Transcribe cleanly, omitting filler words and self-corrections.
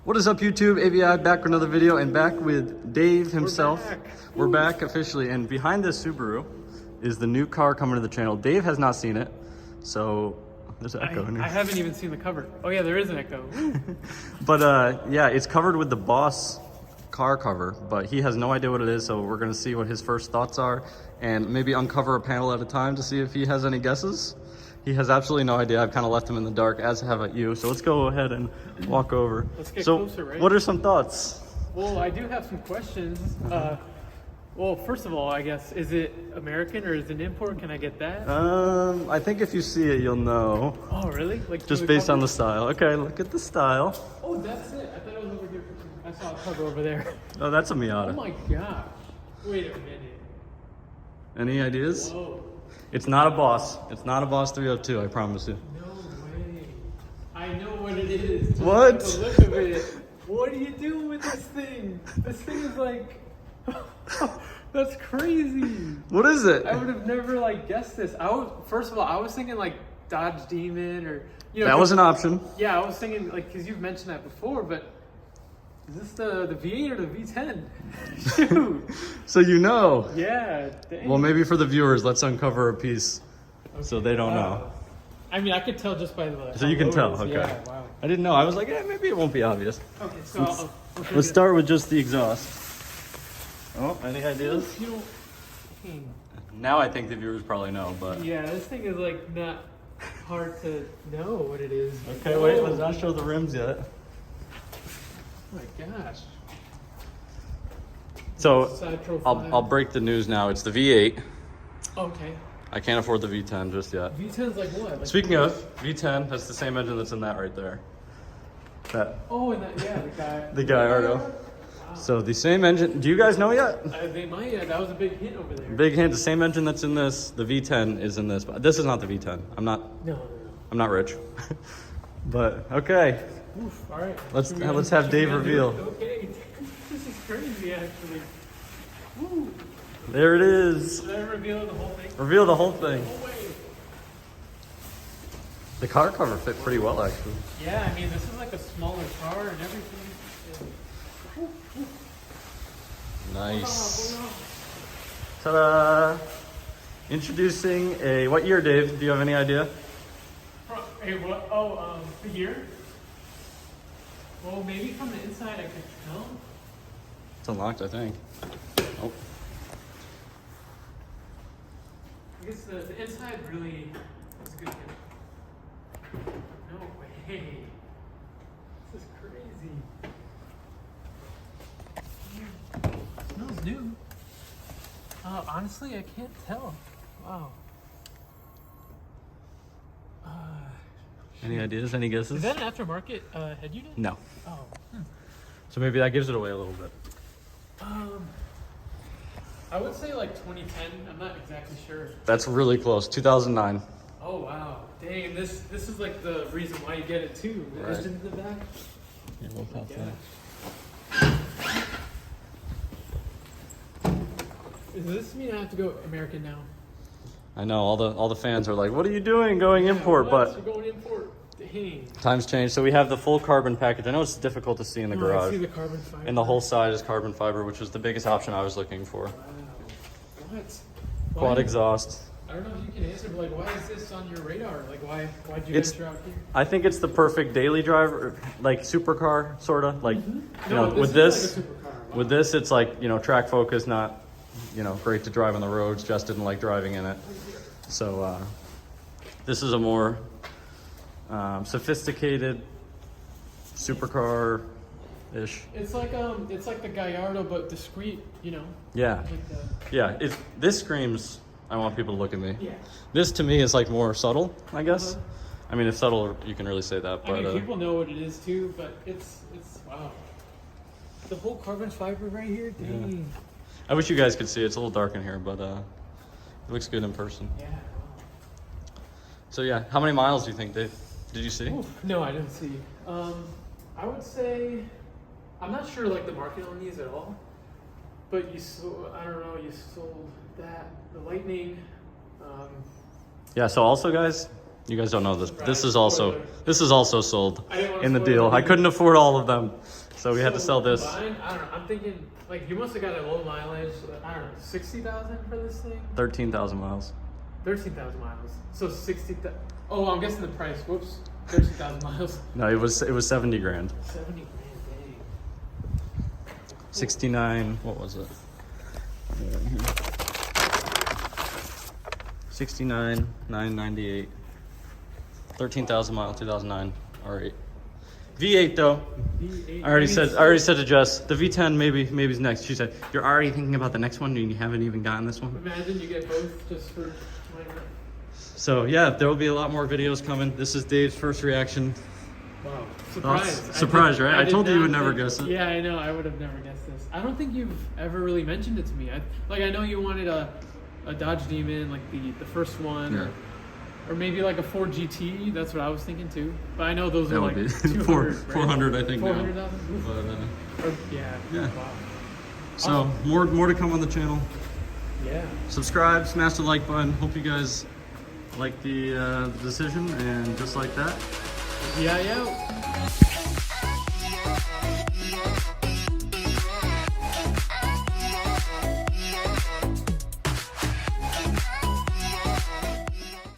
What is up, YouTube? AVI back with another video, and back with Dave himself. We're back officially, and behind this Subaru is the new car coming to the channel. Dave has not seen it, so there's an echo in here. I haven't even seen the cover. Oh yeah, there is an echo. But yeah, it's covered with the Boss car cover, but he has no idea what it is, so we're gonna see what his first thoughts are, and maybe uncover a panel at a time to see if he has any guesses. He has absolutely no idea. I've kind of left him in the dark, as have you. So let's go ahead and walk over. Let's get closer, right? What are some thoughts? Well, I do have some questions. Well, first of all, I guess, is it American or is it an import? Can I get that? I think if you see it, you'll know. Oh, really? Like just based on the style. Okay, look at the style. Oh, that's it. I thought it was over here. I saw a cover over there. Oh, that's a Miata. Oh my gosh. Wait a minute. Any ideas? Whoa. It's not a Boss. It's not a Boss 302, I promise you. No way. I know what it is. Just what? The look of it. What are you doing with this thing? This thing is like... That's crazy. What is it? I would have never like guessed this. First of all, I was thinking like Dodge Demon or that was an option. Yeah, I was thinking like because you've mentioned that before, but is this the V8 or the V10? Shoot. So you know. Yeah. Dang. Well, maybe for the viewers, let's uncover a piece so they don't know. I mean, I could tell just by the. So you can tell. Okay. Yeah, wow. I didn't know. I was like, yeah, maybe it won't be obvious. Okay, so let's start with just the exhaust. Oh, any ideas? Now I think the viewers probably know, but... Yeah, this thing is like not hard to know what it is. Okay, wait, let's not show the rims yet. Oh my gosh. So, I'll break the news now. It's the V8. Okay. I can't afford the V10 just yet. V10's like what? Like Speaking of, V10, that's the same engine that's in that right there. That. Oh, and that, yeah, the guy. The Gallardo. So the same engine, do you guys know yet? They might, yeah, that was a big hint over there. Big hint, the same engine that's in this, the V10 is in this, but this is not the V10. I'm not rich. But, okay. Oof, all right. Let's have Dave reveal. Okay, this is crazy actually. Woo. There it is. Should I reveal the whole thing? Reveal the whole thing. No way. The car cover fit pretty well, actually. Yeah, I mean, this is like a smaller car and everything. Nice. Ta-da! Introducing a, what year, Dave? Do you have any idea? Hey, what? Oh, the year? Well, maybe from the inside I could tell. It's unlocked, I think. Oh. I guess the inside really is good. No way. This is crazy. Smells new. Honestly, I can't tell. Wow. Any ideas? Any guesses? Is that an aftermarket head unit? No. Oh. So maybe that gives it away a little bit. I would say like 2010. I'm not exactly sure. That's really close. 2009. Oh wow. Dang, this is like the reason why you get it too. The Right. engine in the back. Yeah, we'll pop that. Does this mean I have to go American now? I know all the fans are like, "What are you doing going import?" What? But You're going import. Dang. times change. So we have the full carbon package. I know it's difficult to see in the I garage. see the carbon fiber. And the whole side is carbon fiber, which was the biggest option I was looking for. Wow. What? Quad Why- exhaust. I don't know if you can answer, but like, why is this on your radar? Like, why'd you It's- venture out here? I think it's the perfect daily driver, like supercar, sorta. Like, you know, No, with this this, is like a supercar. Wow. with this, it's like, you know, track focus, not, you know, great to drive on the roads. Jess didn't like driving in it. So, this is a more sophisticated supercar-ish. It's like the Gallardo, but discreet. You know. Yeah, Like the, yeah. This screams. I want people to look at me. yeah. This to me is like more subtle, I guess. Uh-huh. I mean, if subtle, you can really say that. But I mean, people know what it is too, but it's wow. The whole carbon fiber right here, dang. I wish you guys could see it. It's a little dark in here, but it looks good in person. Yeah. So yeah, how many miles do you think, Dave? Did you see? Oof, no, I didn't see. I would say, I'm not sure like the market on these at all, but you sold, I don't know, you sold that, the Lightning. Yeah, so also guys, You guys don't know this. This is also sold I didn't wanna in the spoil deal. it. I couldn't afford all of them, so we had to sell this. Combined, I don't know. I'm thinking like you must have got a low mileage. I don't know, 60,000 for this thing. 13,000 miles. 13,000 miles. So 60,000. Oh, I'm guessing the price. Whoops. 13,000 miles. No, it was 70 grand. 70 grand, dang. 69. What was it? 69 998. 13,000 mile 2009 R8. V8 though. V8. I already said to Jess, the V10 maybe's next. She said, "You're already thinking about the next one and you haven't even gotten this one." Imagine you get both just for 20 minutes. So yeah, there will be a lot more videos coming. This is Dave's first reaction. Wow. Thoughts? Surprised. Surprised, right? I did told you you not would never think- guess it. Yeah, I know. I would have never guessed this. I don't think you've ever really mentioned it to me. I know you wanted a Dodge Demon, like the first one. Yeah. Or maybe like a Ford GT. That's what I was thinking too. But I know those That are would like be 200, 400, I think now. 400,000. But, Yeah. Yeah. Wow. so more to come on the channel. Yeah. Subscribe, smash the like button. Hope you guys like the decision, and just like that. Yeah.